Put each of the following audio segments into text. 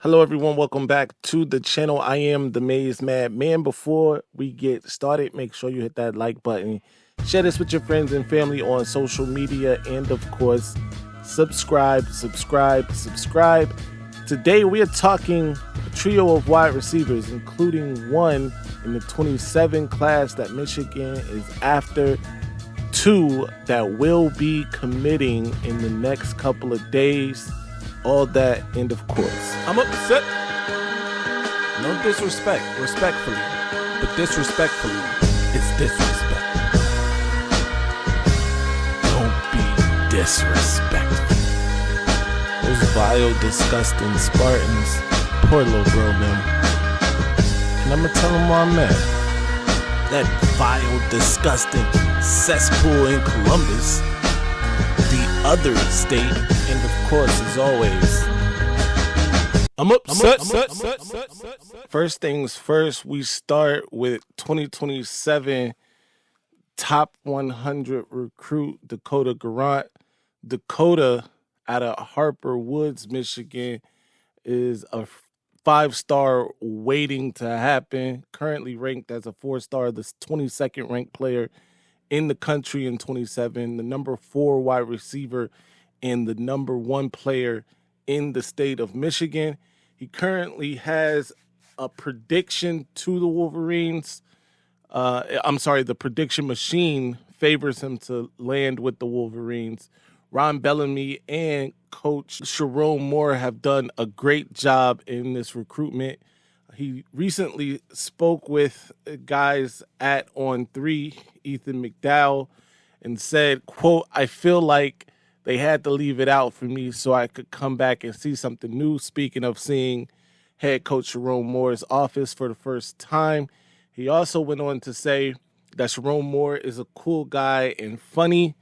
Hello, everyone. Welcome back to the channel. I am the Maize Man. Before we get started, make sure you hit that like button, share this with your friends and family on social media, and of course, subscribe. Today, we are talking a trio of wide receivers, including one in the 27 class that Michigan is after, two that will be committing in the next couple of days. All that, and of course, I'm upset. No disrespect, respectfully, but disrespectfully, it's disrespect. Don't be disrespectful. Those vile, disgusting Spartans, poor little girl, them. And I'ma tell them why I'm mad. That vile, disgusting cesspool in Columbus, the other state, and of course, as always, I'm upset. First things first, we start with 2027 top 100 recruit Dakota Grant. Dakota, out of Harper Woods, Michigan, is a 5-star waiting to happen. Currently ranked as a 4-star, the 22nd ranked player in the country in 27, the number 4 wide receiver and the number 1 player in the state of Michigan. He currently has a prediction to the Wolverines. The prediction machine favors him to land with the Wolverines. Ron Bellamy and Coach Sherrone Moore have done a great job in this recruitment. He recently spoke with guys at On3, Ethan McDowell, and said, quote, "I feel like they had to leave it out for me so I could come back and see something new." Speaking of seeing head coach Sherrone Moore's office for the first time, he also went on to say that Sherrone Moore is a cool guy and funny,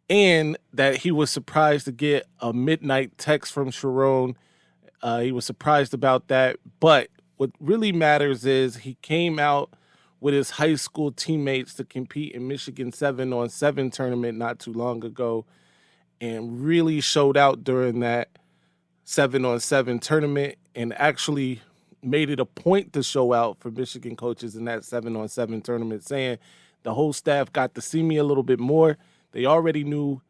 and that he was surprised to get a midnight text from Sherrone. He was surprised about that, but what really matters is he came out with his high school teammates to compete in Michigan 7-on-7 tournament not too long ago and really showed out during that 7-on-7 tournament and actually made it a point to show out for Michigan coaches in that 7-on-7 tournament, saying the whole staff got to see me a little bit more. They already knew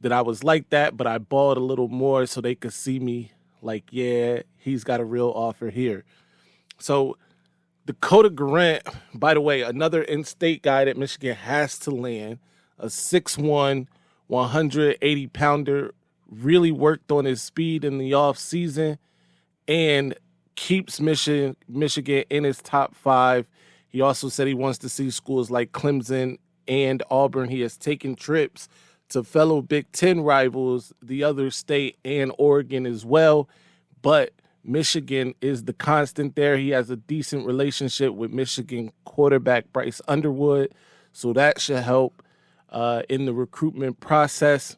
that I was like that, but I balled a little more so they could see me like, yeah, he's got a real offer here. So Dakota Grant, by the way, another in-state guy that Michigan has to land, a 6'1", 180-pounder, really worked on his speed in the offseason and keeps Michigan in his top 5. He also said he wants to see schools like Clemson and Auburn. He has taken trips to fellow Big Ten rivals, the other state, and Oregon as well, but Michigan is the constant there. He has a decent relationship with Michigan quarterback Bryce Underwood, so that should help in the recruitment process.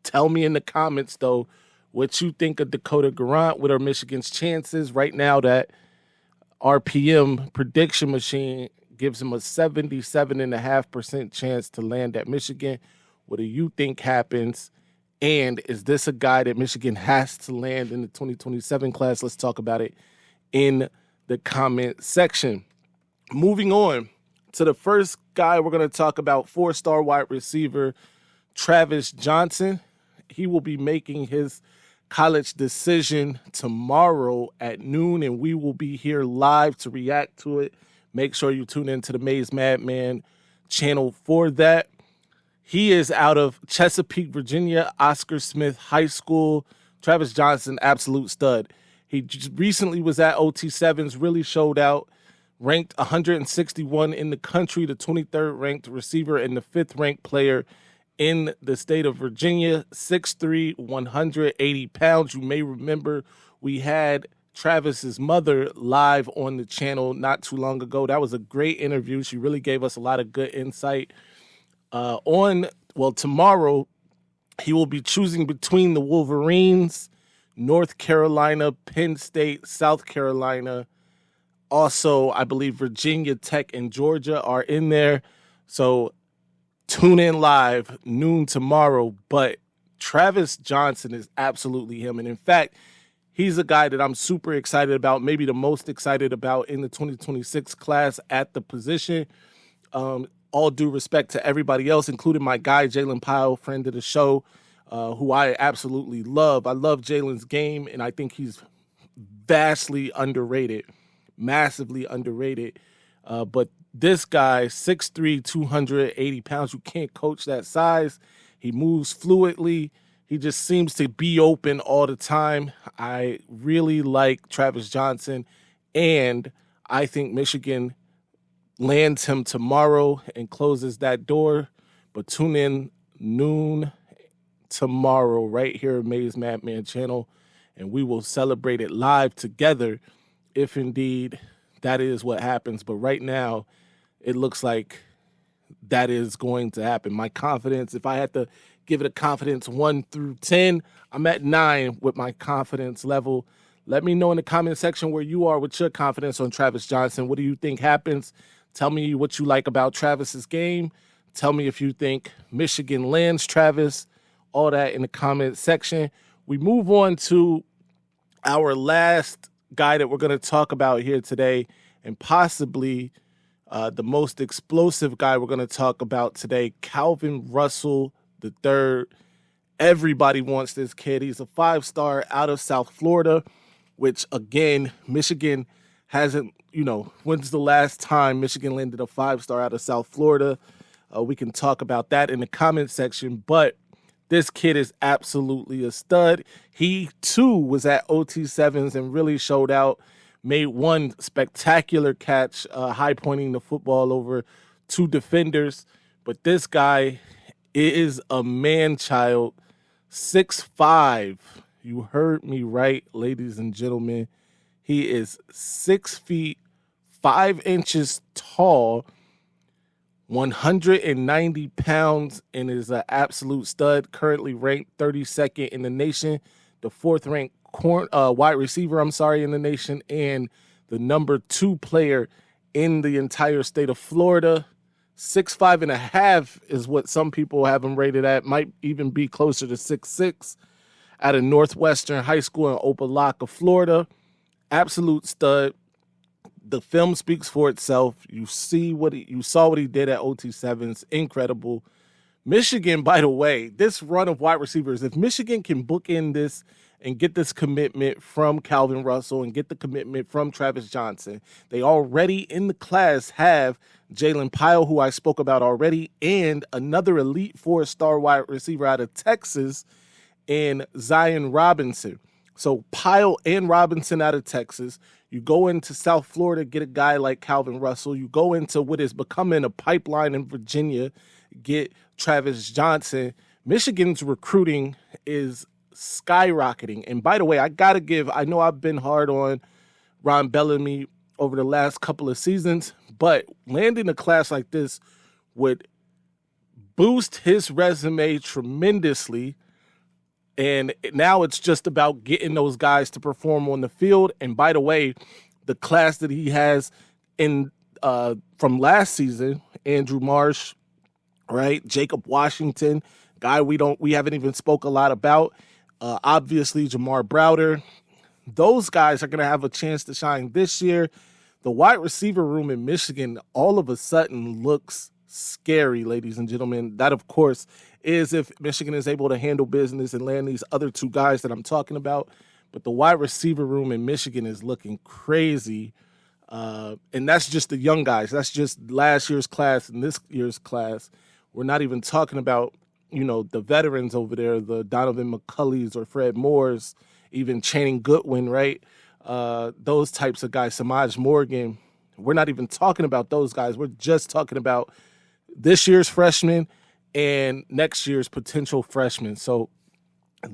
Tell me in the comments, though, what you think of Dakota Grant. What are Michigan's chances right now? That RPM prediction machine gives him a 77.5% chance to land at Michigan. What do you think happens? And is this a guy that Michigan has to land in the 2027 class? Let's talk about it in the comment section. Moving on to the first guy we're going to talk about, 4-star wide receiver Travis Johnson. He will be making his college decision tomorrow at noon, and we will be here live to react to it. Make sure you tune into the Maize Madman channel for that. He is out of Chesapeake, Virginia, Oscar Smith High School. Travis Johnson, absolute stud. He just recently was at OT7s, really showed out, ranked 161 in the country, the 23rd ranked receiver and the 5th ranked player in the state of Virginia, 6'3", 180 pounds. You may remember we had Travis's mother live on the channel not too long ago. That was a great interview. She really gave us a lot of good insight. Tomorrow, he will be choosing between the Wolverines, North Carolina, Penn State, South Carolina. Also, I believe Virginia Tech and Georgia are in there. So tune in live noon tomorrow. But Travis Johnson is absolutely him. And in fact, He's a guy that I'm super excited about, maybe the most excited about in the 2026 class at the position. All due respect to everybody else, including my guy, Jalen Pyle, friend of the show, who I absolutely love. I love Jalen's game, and I think he's vastly underrated, massively underrated. But this guy, 6'3", 280 pounds, you can't coach that size. He moves fluidly. He just seems to be open all the time. I really like Travis Johnson, and I think Michigan lands him tomorrow and closes that door. But tune in noon tomorrow right here at Maize Madman channel, and we will celebrate it live together if indeed that is what happens. But right now, it looks like that is going to happen. My confidence, if I had to give it a confidence 1 through 10, I'm at 9 with my confidence level. Let me know in the comment section where you are with your confidence on Travis Johnson. What do you think happens? Tell me what you like about Travis's game. Tell me if you think Michigan lands Travis. All that in the comment section. We move on to our last guy that we're going to talk about here today, and possibly the most explosive guy we're going to talk about today, Calvin Russell III. Everybody wants this kid. He's a 5-star out of South Florida, which, again, Michigan hasn't, when's the last time Michigan landed a 5-star out of South Florida? We can talk about that in the comment section, but this kid is absolutely a stud. He, too, was at OT7s and really showed out, made one spectacular catch, high-pointing the football over 2 defenders. But this guy is a man-child, 6'5". You heard me right, ladies and gentlemen. He is 6 feet, 5 inches tall, 190 pounds, and is an absolute stud. Currently ranked 32nd in the nation, the 4th ranked wide receiver, in the nation, and the number 2 player in the entire state of Florida. 6'5.5" is what some people have him rated at. Might even be closer to 6'6", out of Northwestern High School in Opelika, Florida. Absolute stud. The film speaks for itself. You saw what he did at OT7s. Incredible. Michigan, by the way, this run of wide receivers, if Michigan can book in this and get this commitment from Calvin Russell and get the commitment from Travis Johnson, they already in the class have Jalen Pyle, who I spoke about already, and another elite 4-star wide receiver out of Texas in Zion Robinson. So Pyle and Robinson out of Texas. You go into South Florida, get a guy like Calvin Russell. You go into what is becoming a pipeline in Virginia, get Travis Johnson. Michigan's recruiting is skyrocketing. And by the way, I know I've been hard on Ron Bellamy over the last couple of seasons, but landing a class like this would boost his resume tremendously. And now it's just about getting those guys to perform on the field. And by the way, the class that he has in from last season, Andrew Marsh, right? Jacob Washington, guy we haven't even spoke a lot about. Obviously, Jamar Browder. Those guys are going to have a chance to shine this year. The wide receiver room in Michigan all of a sudden looks scary, ladies and gentlemen. That, of course, is if Michigan is able to handle business and land these other 2 guys that I'm talking about. But the wide receiver room in Michigan is looking crazy. And that's just the young guys. That's just last year's class and this year's class. We're not even talking about, the veterans over there, the Donovan McCulleys or Fred Moores, even Channing Goodwin, right? Those types of guys, Samaj Morgan. We're not even talking about those guys. We're just talking about this year's freshmen and next year's potential freshmen. So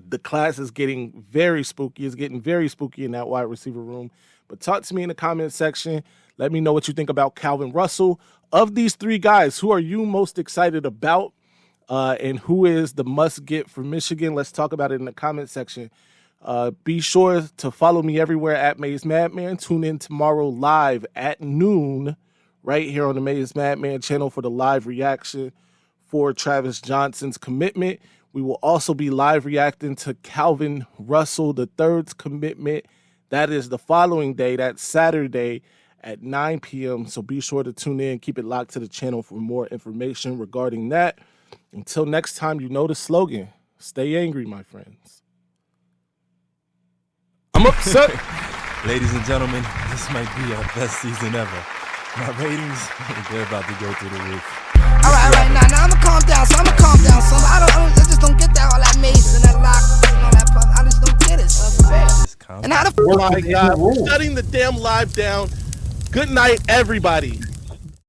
the class is getting very spooky. It's getting very spooky in that wide receiver room. But talk to me in the comment section. Let me know what you think about Calvin Russell. Of these 3 guys, who are you most excited about? And who is the must-get for Michigan? Let's talk about it in the comment section. Be sure to follow me everywhere at Maize Madman. Tune in tomorrow live at noon right here on the Maize Madman channel for the live reaction for Travis Johnson's commitment. We will also be live reacting to Calvin Russell III's commitment. That is the following day, that's Saturday at 9 p.m. So be sure to tune in. Keep it locked to the channel for more information regarding that. Until next time, you know the slogan. Stay angry, my friends. I'm upset. Ladies and gentlemen, this might be our best season ever. My ratings, they're about to go through the roof. All right, now I'ma calm down. So I just don't get that all that Maize and that lock and all that puff. I just don't get it. And how the Oh my God, we're shutting the damn live down. Good night, everybody.